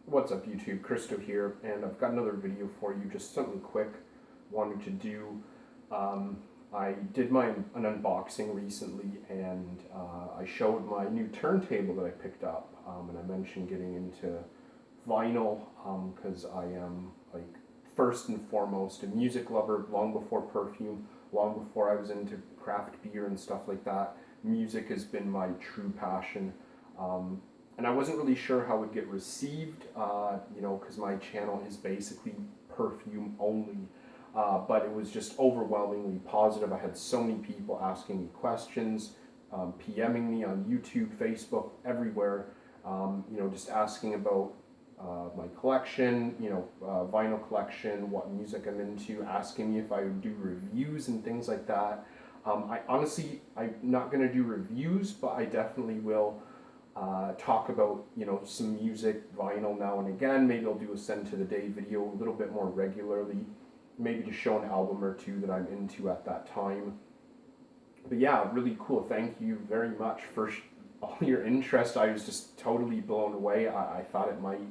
What's up YouTube, Kristo here, and I've got another video for you, just something quick wanted to do. I did an unboxing recently, and I showed my new turntable that I picked up, and I mentioned getting into vinyl, because I am, like, first and foremost a music lover. Long before perfume, long before I was into craft beer and stuff like that, music has been my true passion. And I wasn't really sure how it would get received, because my channel is basically perfume only. But it was just overwhelmingly positive. I had so many people asking me questions, PMing me on YouTube, Facebook, everywhere, just asking about my collection, vinyl collection, what music I'm into, asking me if I would do reviews and things like that. I'm not going to do reviews, but I definitely will talk about, some music, vinyl now and again. Maybe I'll do a send to the day video a little bit more regularly, maybe to show an album or two that I'm into at that time. But yeah, really cool. Thank you very much for all your interest. I was just totally blown away. I thought it might,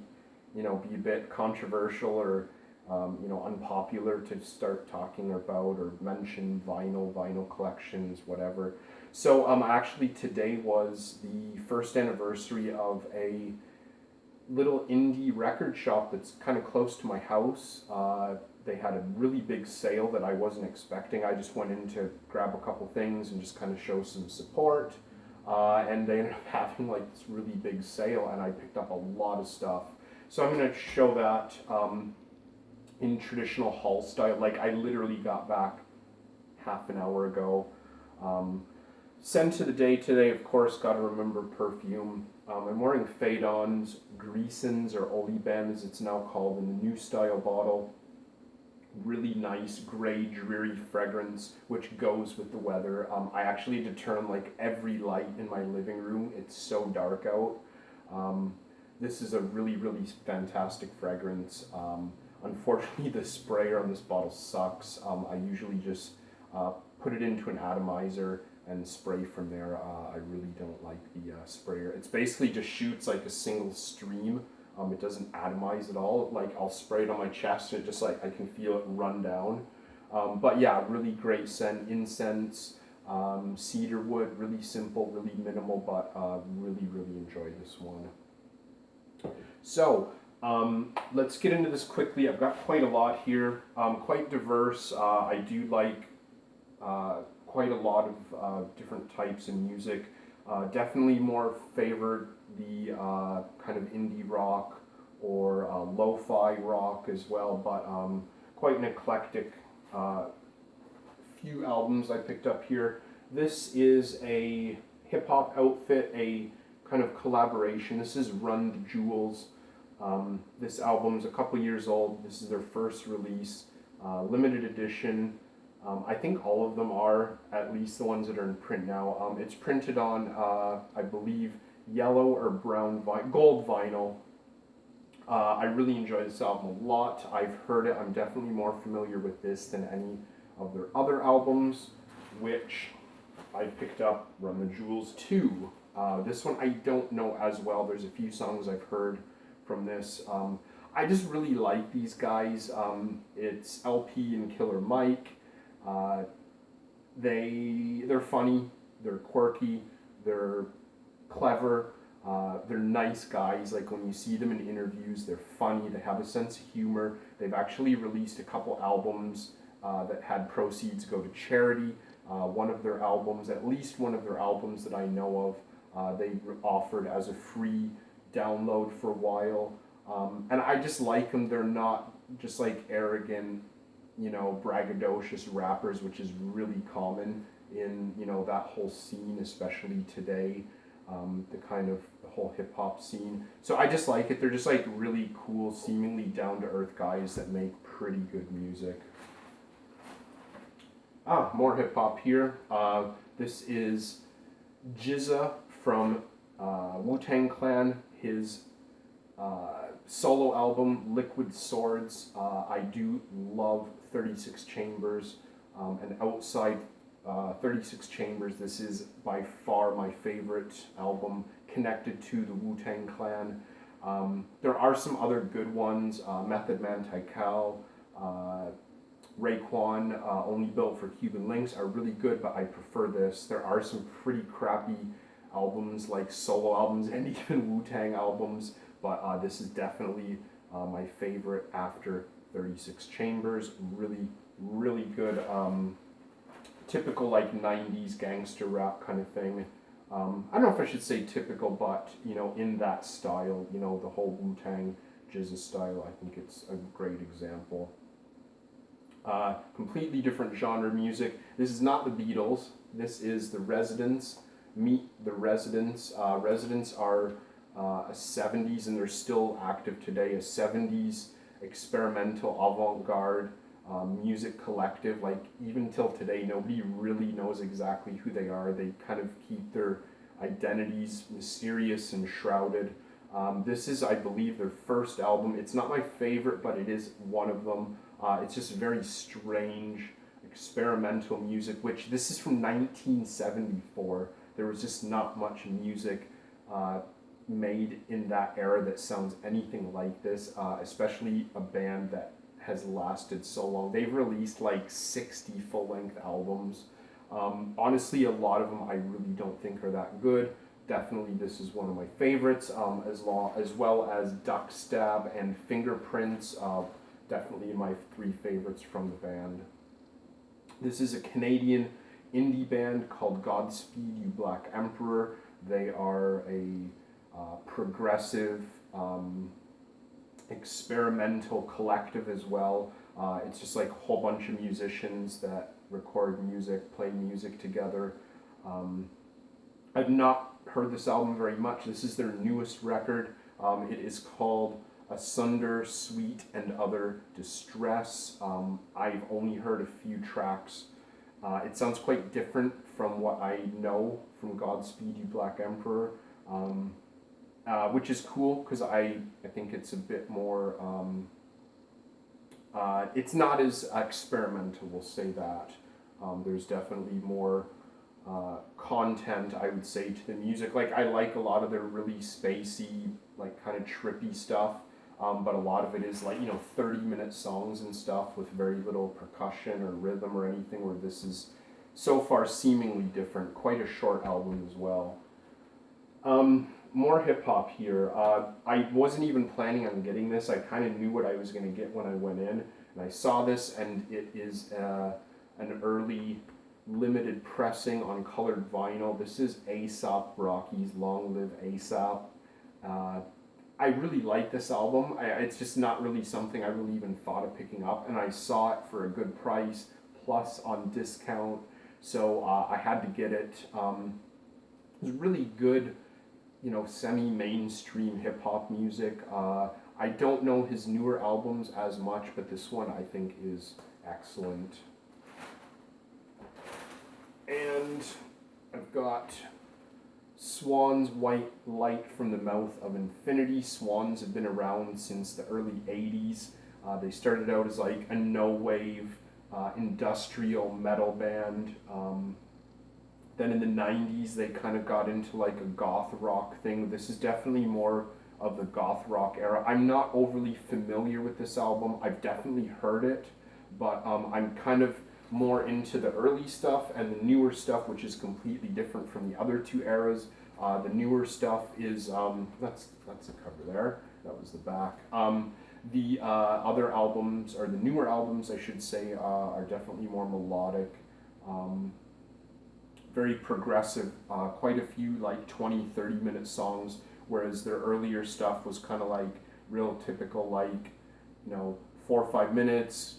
be a bit controversial or, unpopular to start talking about or mention vinyl collections, whatever. So actually today was the first anniversary of a little indie record shop that's kind of close to my house. They had a really big sale that I wasn't expecting. I just went in to grab a couple things and just kind of show some support. And they ended up having like this really big sale, and I picked up a lot of stuff. So I'm going to show that in traditional haul style. Like, I literally got back half an hour ago. Send to the day today, of course, gotta remember perfume. I'm wearing Fade-On's Greasons, or Oliban as it's now called, in the new style bottle. Really nice gray dreary fragrance which goes with the weather. I actually had to turn like every light in my living room. It's so dark out. This is a really fantastic fragrance. Unfortunately the sprayer on this bottle sucks. I usually just put it into an atomizer and spray from there. I really don't like the sprayer. It's basically just shoots like a single stream. It doesn't atomize at all. Like, I'll spray it on my chest and it just like I can feel it run down. But yeah, really great scent. Incense, cedar wood, really simple, really minimal, but really enjoy this one. So let's get into this quickly. I've got quite a lot here, quite diverse. I do like quite a lot of different types of music. Definitely more favored the kind of indie rock or lo-fi rock as well, but quite an eclectic few albums I picked up here. This is a hip-hop outfit, a kind of collaboration. This is Run to Jules. This album's a couple years old. This is their first release, limited edition. I think all of them are, at least the ones that are in print now. It's printed on, I believe, yellow or brown gold vinyl. I really enjoy this album a lot. I've heard it. I'm definitely more familiar with this than any of their other albums, which I picked up Run the Jules 2. This one I don't know as well. There's a few songs I've heard from this. I just really like these guys. It's LP and Killer Mike. They're funny, they're quirky, they're clever, they're nice guys. Like, when you see them in interviews, they're funny, they have a sense of humor. They've actually released a couple albums that had proceeds go to charity. One of their albums, at least one of their albums that I know of, they offered as a free download for a while. And I just like them. They're not just like arrogant, braggadocious rappers, which is really common in, that whole scene, especially today, the whole hip-hop scene. So I just like it. They're just like really cool, seemingly down-to-earth guys that make pretty good music. More hip-hop here. This is GZA from Wu-Tang Clan, his solo album, Liquid Swords. I do love 36 Chambers, and outside 36 Chambers, this is by far my favorite album connected to the Wu-Tang Clan. There are some other good ones, Method Man, Tycal, Raekwon, Only Built for Cuban Links are really good, but I prefer this. There are some pretty crappy albums, like solo albums and even Wu-Tang albums, but this is definitely my favorite after 36 Chambers. Really, really good, typical like 90s gangster rap kind of thing. I don't know if I should say typical, but in that style, the whole Wu-Tang Jizza style, I think it's a great example. Completely different genre music. This is not the Beatles. This is the Residents. Meet the Residents. Residents are a 70s, and they're still active today, a 70s experimental avant-garde music collective. Like, even till today, nobody really knows exactly who they are. They kind of keep their identities mysterious and shrouded. This is, I believe, their first album. It's not my favorite, but it is one of them. It's just very strange experimental music, which this is from 1974. There was just not much music made in that era that sounds anything like this, especially a band that has lasted so long. They've released like 60 full-length albums. Honestly, a lot of them I really don't think are that good. Definitely this is one of my favorites, as well as Duck Stab and Fingerprints, definitely my 3 favorites from the band. This is a Canadian indie band called Godspeed You Black Emperor. They are a progressive, experimental collective as well. It's just like a whole bunch of musicians that record music, play music together. I've not heard this album very much. This is their newest record. It is called Asunder, Sweet, and Other Distress. I've only heard a few tracks. It sounds quite different from what I know from Godspeed You Black Emperor, which is cool because I think it's a bit more, it's not as experimental, we'll say that. There's definitely more content, I would say, to the music. Like, I like a lot of their really spacey, like kind of trippy stuff, but a lot of it is like 30-minute songs and stuff with very little percussion or rhythm or anything, where this is so far seemingly different. Quite a short album as well. More hip-hop here. I wasn't even planning on getting this. I kind of knew what I was going to get when I went in, and I saw this, and it is an early limited pressing on colored vinyl. This is A$AP Rocky's Long Live A$AP. I really like this album. It's just not really something I really even thought of picking up, and I saw it for a good price, plus on discount, so I had to get it. It was really good, semi-mainstream hip-hop music. I don't know his newer albums as much, but this one I think is excellent. And I've got Swans White Light from the Mouth of Infinity. Swans have been around since the early 80s. They started out as like a no-wave industrial metal band. Then in the 90s they kind of got into like a goth rock thing. This is definitely more of the goth rock era. I'm not overly familiar with this album. I've definitely heard it, but I'm kind of more into the early stuff and the newer stuff, which is completely different from the other 2 eras. The newer stuff is, that's the cover there, that was the back. The other albums, or the newer albums I should say, are definitely more melodic, very progressive, quite a few like 20-30 minute songs, whereas their earlier stuff was kind of like real typical, like 4 or 5 minutes,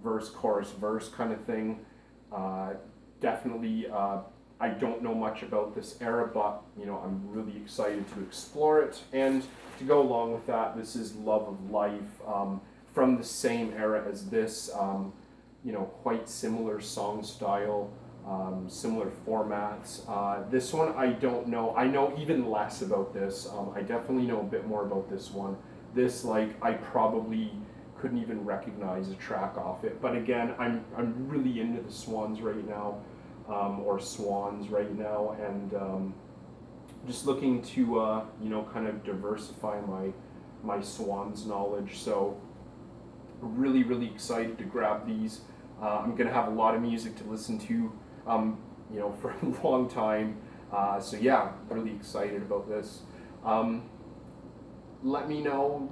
verse, chorus, verse kind of thing. Definitely, I don't know much about this era, but I'm really excited to explore it. And to go along with that, this is Love of Life, from the same era as this. Quite similar song style, similar formats. This one I don't know. I know even less about this. I definitely know a bit more about this one. This, like, I probably couldn't even recognize a track off it. But again, I'm really into the Swans right now, or Swans right now, and just looking to you know, kind of diversify my Swans knowledge. So really excited to grab these. I'm gonna have a lot of music to listen to, you know, for a long time. So yeah, really excited about this. Let me know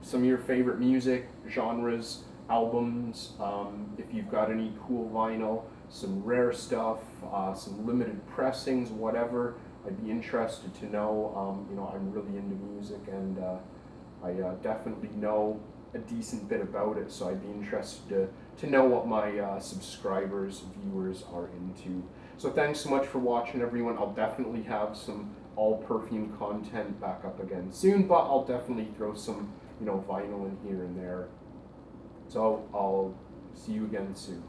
some of your favorite music genres, albums. If you've got any cool vinyl, some rare stuff, some limited pressings, whatever. I'd be interested to know. You know, I'm really into music, and I definitely know a decent bit about it, so I'd be interested to know what my subscribers, viewers are into. So thanks so much for watching, everyone. I'll definitely have some all perfume content back up again soon, but I'll definitely throw some, you know, vinyl in here and there. So I'll see you again soon.